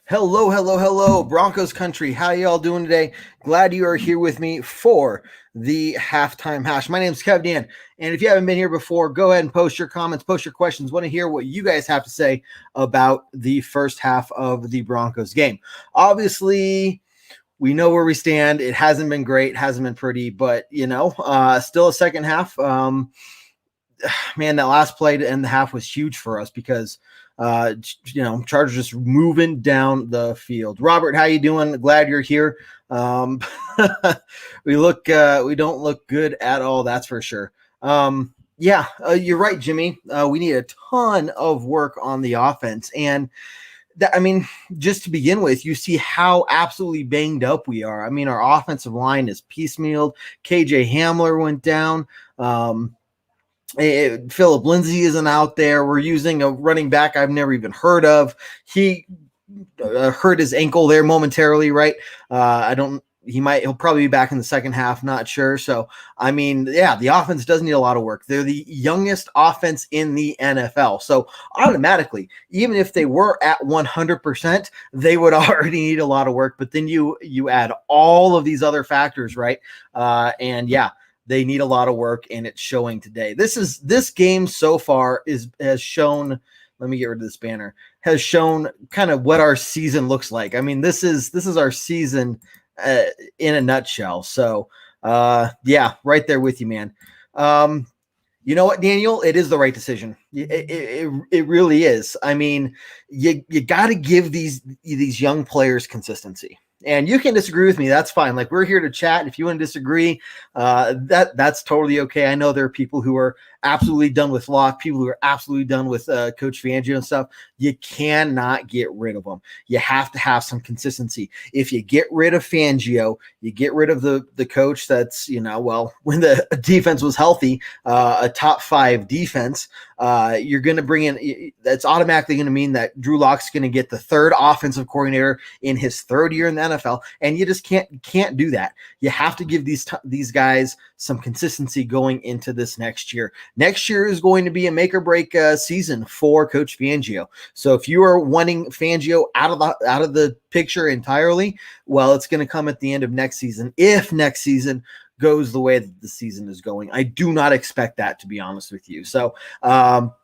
Hello, hello, hello, Broncos country. How y'all doing today? Glad you are here with me for the halftime hash. My name is Kev Dan, and if you haven't been here before, go ahead and post your comments, post your questions. Want to hear what you guys have to say about the first half of the Broncos game. Obviously, we know where we stand. It hasn't been great, hasn't been pretty, but still a second half. Man, that last play to end the half was huge for us because Chargers just moving down the field. Robert, how you doing? Glad you're here. We don't look good at all, that's for sure. You're right, Jimmy. We need a ton of work on the offense. And just to begin with, you see how absolutely banged up we are. I mean, our offensive line is piecemealed. KJ Hamler went down. Philip Lindsay isn't out there. We're using a running back I've never even heard of. He hurt his ankle there momentarily, right? He'll probably be back in the second half, not sure. So, the offense does need a lot of work. They're the youngest offense in the NFL. So automatically, even if they were at 100%, they would already need a lot of work. But then you add all of these other factors, right? They need a lot of work, and it's showing today. This game so far has shown. Let me get rid of this banner. Has shown kind of what our season looks like. I mean, this is our season in a nutshell. So, right there with you, man. You know what, Daniel? It is the right decision. It really is. I mean, you got to give these young players consistency. And you can disagree with me. That's fine. Like, we're here to chat. If you want to disagree, that's totally okay. I know there are people who are absolutely done with Locke, people who are absolutely done with Coach Fangio and stuff. You cannot get rid of them. You have to have some consistency. If you get rid of Fangio, you get rid of the coach that's, when the defense was healthy, a top 5 defense, you're going to bring in, that's automatically going to mean that Drew Lock's going to get the third offensive coordinator in his third year in the NFL. And you just can't do that. You have to give these guys some consistency going into this next year. Next year is going to be a make or break season for Coach Fangio. So if you are wanting Fangio out of the picture entirely, well, it's going to come at the end of next season. If next season goes the way that the season is going, I do not expect that, to be honest with you. So,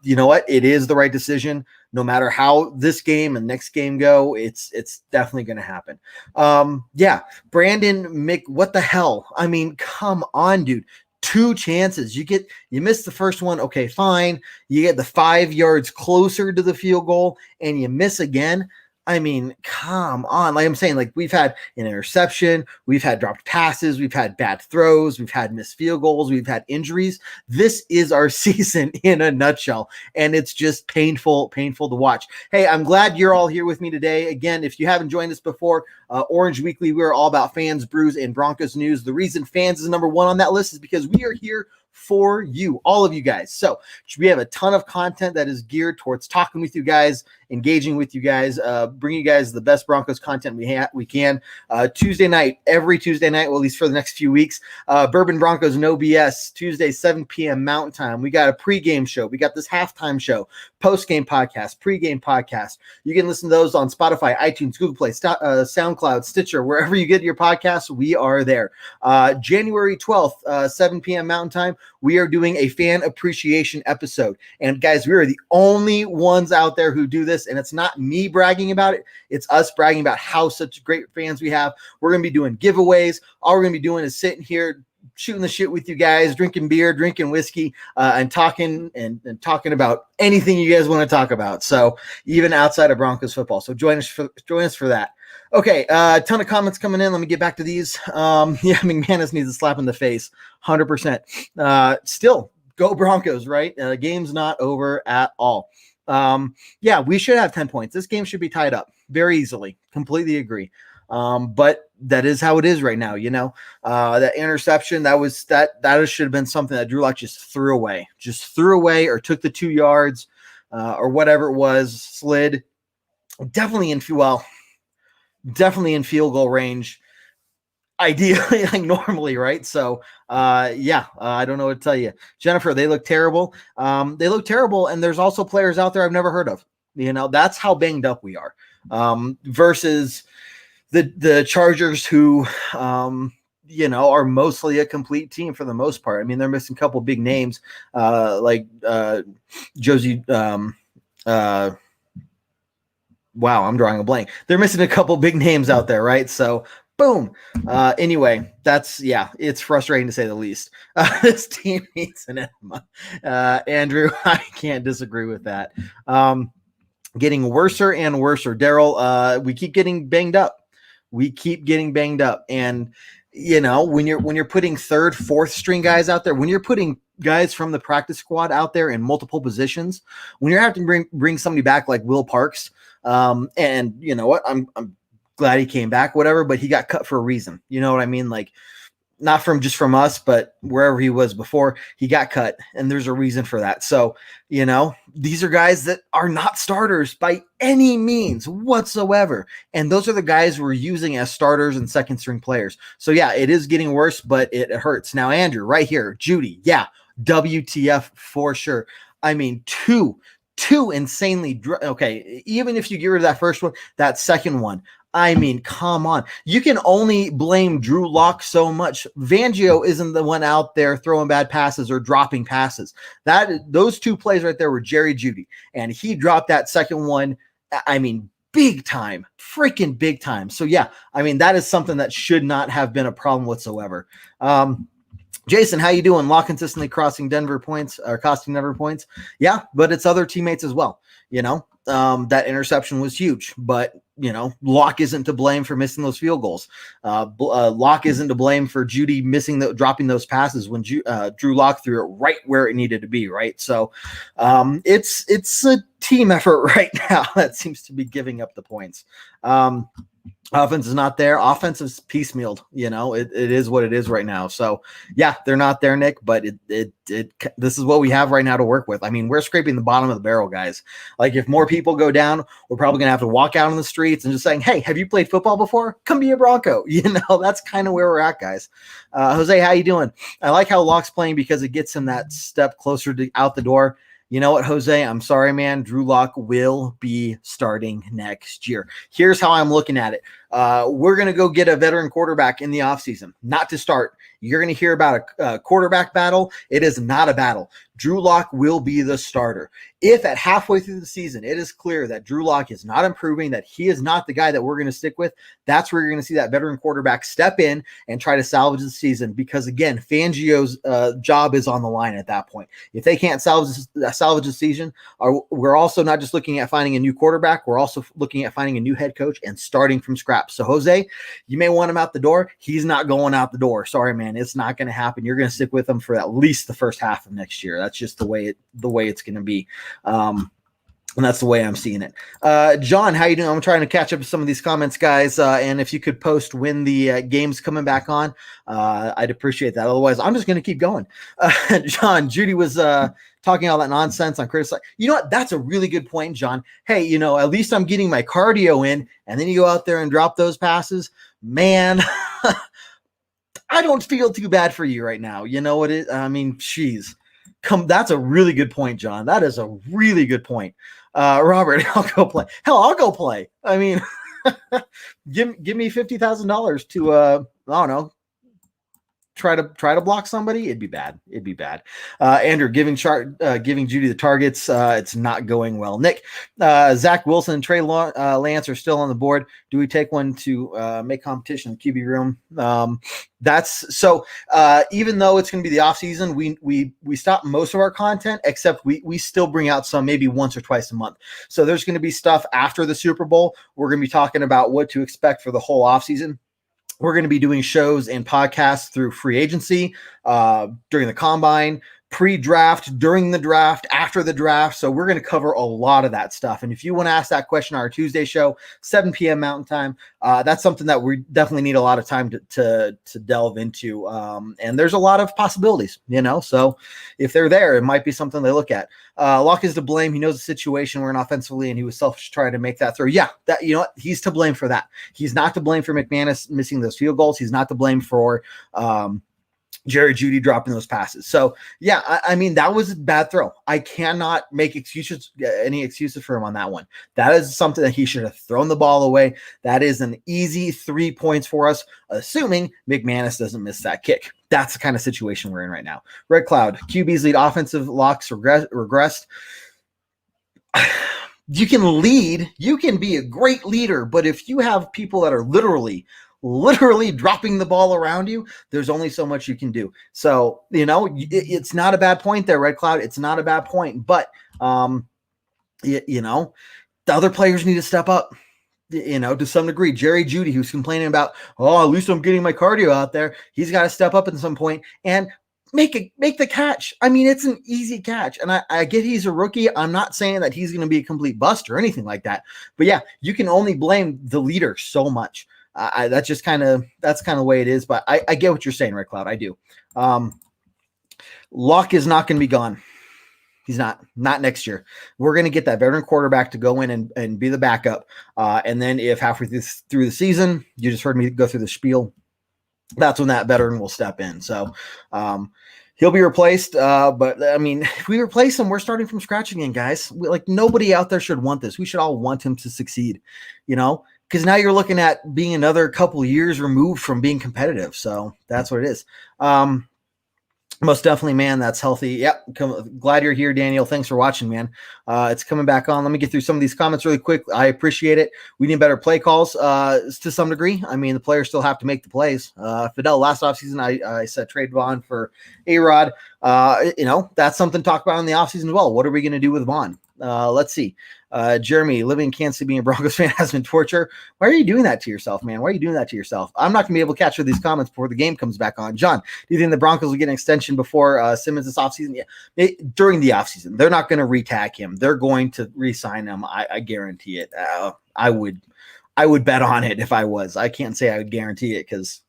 you know what? It is the right decision. No matter how this game and next game go, it's definitely going to happen. Brandon Mick, what the hell? I mean, come on, dude. 2 chances. You miss the first one. Okay, fine. You get the 5 yards closer to the field goal and you miss again. I mean, come on. Like I'm saying, like, we've had an interception, we've had dropped passes, we've had bad throws, we've had missed field goals, we've had injuries. This is our season in a nutshell, and it's just painful to watch. Hey, I'm glad you're all here with me today. Again, if you haven't joined us before, Orange Weekly, we're all about fans, brews, and Broncos news. The reason fans is number 1 on that list is because we are here for you, all of you guys. So we have a ton of content that is geared towards talking with you guys, engaging with you guys, bringing you guys the best Broncos content we can. Tuesday night, every Tuesday night, well, at least for the next few weeks, Bourbon Broncos No BS, Tuesday, 7 p.m. Mountain Time. We got a pregame show. We got this halftime show, postgame podcast, pregame podcast. You can listen to those on Spotify, iTunes, Google Play, SoundCloud, Stitcher, wherever you get your podcasts, we are there. January 12th, 7 p.m. Mountain Time, we are doing a fan appreciation episode. And guys, we are the only ones out there who do this. And it's not me bragging about it. It's us bragging about how such great fans we have. We're going to be doing giveaways. All we're going to be doing is sitting here, shooting the shit with you guys, drinking beer, drinking whiskey, and talking about anything you guys want to talk about. So even outside of Broncos football. So join us for that. Okay, a ton of comments coming in. Let me get back to these. McManus needs a slap in the face, 100%. Still, go Broncos, right? Game's not over at all. We should have 10 points. This game should be tied up very easily. Completely agree. But that is how it is right now. That interception, that should have been something that Drew Lock just threw away, or took the 2 yards, or whatever it was, slid. Definitely in field goal range, ideally, like normally, right? So, I don't know what to tell you. Jennifer, they look terrible. And there's also players out there I've never heard of. That's how banged up we are. versus the Chargers, who are mostly a complete team for the most part. I mean, they're missing a couple big names, like Josie. Wow, I'm drawing a blank. They're missing a couple big names out there, right? So, boom. Anyway, it's frustrating to say the least. This team needs an enema. Andrew, I can't disagree with that. Getting worser and worser. Daryl, we keep getting banged up. And when you're putting third, fourth string guys out there, when you're putting guys from the practice squad out there in multiple positions, when you're having to bring somebody back like Will Parks, and you know what, I'm glad he came back, whatever, but he got cut for a reason. You know what I mean? Like, not from us, but wherever he was before, he got cut, and there's a reason for that. So, these are guys that are not starters by any means whatsoever. And those are the guys we're using as starters and second string players. So yeah, it is getting worse, but it hurts. Now, Andrew, right here, Judy, yeah, WTF for sure. I mean, two insanely, okay, even if you get rid of that first one, that second one, I mean, come on. You can only blame Drew Lock so much. Fangio isn't the one out there throwing bad passes or dropping passes. Those two plays right there were Jerry Jeudy, and he dropped that second one, I mean, big time, freaking big time. So yeah, I mean, that is something that should not have been a problem whatsoever. Jason, how you doing? Lock consistently costing Denver points. Yeah, but it's other teammates as well. That interception was huge, but Lock isn't to blame for missing those field goals. Lock isn't to blame for Jeudy dropping those passes when Drew Lock threw it right where it needed to be. Right. So it's a team effort right now that seems to be giving up the points. Offense is not there. Offense is piecemealed. It is what it is right now. So yeah, they're not there, Nick, but this is what we have right now to work with. I mean, we're scraping the bottom of the barrel, guys. Like, if more people go down, we're probably going to have to walk out on the streets and just saying, hey, have you played football before? Come be a Bronco. That's kind of where we're at, guys. Jose, how you doing? I like how Lock's playing because it gets him that step closer to out the door. You know what, Jose? I'm sorry, man. Drew Lock will be starting next year. Here's how I'm looking at it. We're going to go get a veteran quarterback in the offseason, not to start. You're going to hear about a quarterback battle. It is not a battle. Drew Lock will be the starter. If at halfway through the season it is clear that Drew Lock is not improving, that he is not the guy that we're going to stick with, that's where you're going to see that veteran quarterback step in and try to salvage the season. Because again, Fangio's job is on the line at that point. If they can't salvage the season, we're also not just looking at finding a new quarterback. We're also looking at finding a new head coach and starting from scratch. So Jose, you may want him out the door. He's not going out the door. Sorry, man. It's not going to happen. You're going to stick with him for at least the first half of next year. That's just the way it's going to be. And that's the way I'm seeing it. John, how you doing? I'm trying to catch up with some of these comments, guys. And if you could post when the game's coming back on, I'd appreciate that. Otherwise, I'm just going to keep going. John, Judy was talking all that nonsense on criticizing. You know what? That's a really good point, John. Hey, at least I'm getting my cardio in, and then you go out there and drop those passes. Man, I don't feel too bad for you right now. You know what it? I mean, geez. That's a really good point, John. That is a really good point. Robert, I'll go play. Hell, I'll go play. I mean, give me $50,000 to I don't know, try to block somebody. It'd be bad. Andrew, giving Judy the targets. It's not going well. Nick, Zach Wilson and Trey Lance are still on the board. Do we take one to make competition in the QB room? That's so. Even though it's going to be the off season, we stop most of our content, except we still bring out some maybe once or twice a month. So there's going to be stuff after the Super Bowl. We're going to be talking about what to expect for the whole off season. We're going to be doing shows and podcasts through free agency, during the combine, pre-draft, during the draft, after the draft. So we're going to cover a lot of that stuff. And if you want to ask that question on our Tuesday show, 7 p.m. Mountain Time, that's something that we definitely need a lot of time to delve into. And there's a lot of possibilities, so if they're there, it might be something they look at. Locke is to blame. He knows the situation we're in offensively, and he was selfish trying to make that throw. Yeah, that he's to blame for that. He's not to blame for McManus missing those field goals. He's not to blame for Jerry Jeudy dropping those passes. So yeah, I mean, that was a bad throw. I cannot make any excuses for him on that one. That is something that he should have thrown the ball away. That is an easy 3 points for us, assuming McManus doesn't miss that kick. That's the kind of situation we're in right now. Red Cloud, QB's lead offensive locks regressed. You can lead, you can be a great leader, but if you have people that are literally dropping the ball around you, there's only so much you can do. So, it's not a bad point there, Red Cloud. It's not a bad point, but, the other players need to step up, to some degree. Jerry Jeudy, who's complaining about, at least I'm getting my cardio out there. He's got to step up at some point and make the catch. I mean, it's an easy catch. And I get he's a rookie. I'm not saying that he's going to be a complete bust or anything like that. But yeah, you can only blame the leader so much. That's kind of the way it is. But I get what you're saying, Red Cloud. I do. Locke is not going to be gone. He's not next year. We're going to get that veteran quarterback to go in and be the backup. And then if halfway through the season, you just heard me go through the spiel, that's when that veteran will step in. So he'll be replaced. But I mean, if we replace him, we're starting from scratch again, guys. Nobody out there should want this. We should all want him to succeed, because now you're looking at being another couple years removed from being competitive. So that's what it is. Most definitely, man. That's healthy. Yep. Glad you're here, Daniel. Thanks for watching, man. It's coming back on. Let me get through some of these comments really quick. I appreciate it. We need better play calls to some degree. I mean, the players still have to make the plays. Fidel, last offseason, I said trade Vaughn for A-Rod. That's something to talk about in the offseason as well. What are we going to do with Vaughn? Let's see. Jeremy, living in Kansas City being a Broncos fan has been torture. Why are you doing that to yourself, man? Why are you doing that to yourself? I'm not going to be able to capture these comments before the game comes back on. John, do you think the Broncos will get an extension before Simmons this offseason? Yeah, during the offseason. They're not going to re-tag him. They're going to re-sign him. I guarantee it. I would bet on it if I was. I can't say I would guarantee it because,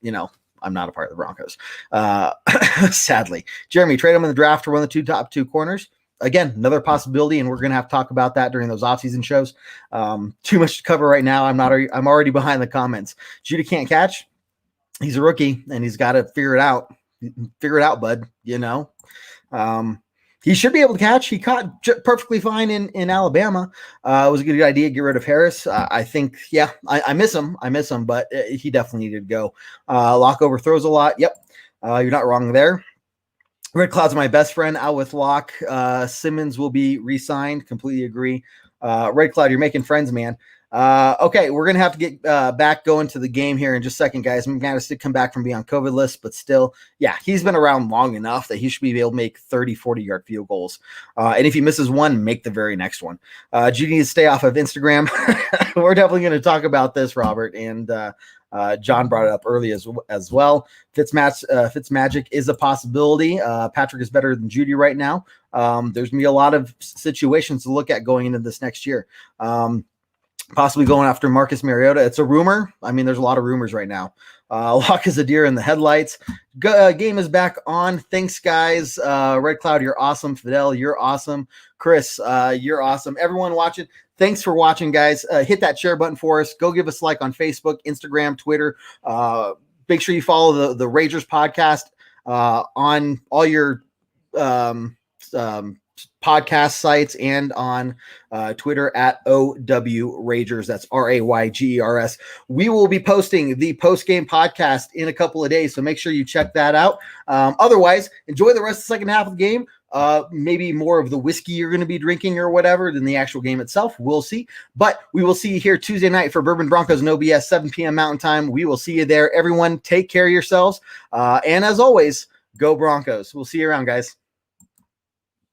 I'm not a part of the Broncos. Sadly. Jeremy, trade him in the draft for one of the top two corners. Again, another possibility, and we're going to have to talk about that during those offseason shows. Too much to cover right now. I'm already behind the comments. Jeudy can't catch. He's a rookie, and he's got to figure it out. Figure it out, bud. He should be able to catch. He caught perfectly fine in Alabama. It was a good idea to get rid of Harris. I think, I miss him. But he definitely needed to go. Locke overthrows a lot. Yep, you're not wrong there. Red Cloud's my best friend out with Locke. Simmons will be re-signed. Completely agree. Red Cloud, you're making friends, man. Okay, we're going to have to get back going to the game here in just a second, guys. I'm going to come back from being on COVID list, but still, he's been around long enough that he should be able to make 30, 40-yard field goals. And if he misses one, make the very next one. Judy needs to stay off of Instagram. We're definitely going to talk about this, Robert, and John brought it up early as well. Fitzmagic is a possibility. Patrick is better than Jeudy right now. There's going to be a lot of situations to look at going into this next year. Possibly going after Marcus Mariota. It's a rumor. I mean, there's a lot of rumors right now. Locke is a deer in the headlights. Game is back on. Thanks, guys. Red Cloud, you're awesome. Fidel, you're awesome. Chris, you're awesome. Everyone watching, thanks for watching, guys. Hit that share button for us. Go give us a like on Facebook, Instagram, Twitter. Make sure you follow the Ragers podcast on all your podcast sites and on Twitter at OW Ragers. That's RAYGERS. We will be posting the post-game podcast in a couple of days, so make sure you check that out. Otherwise, enjoy the rest of the second half of the game. Maybe more of the whiskey you're going to be drinking or whatever than the actual game itself. We'll see. But we will see you here Tuesday night for Bourbon Broncos No BS, 7 p.m. Mountain Time. We will see you there. Everyone, take care of yourselves. And as always, go Broncos. We'll see you around, guys.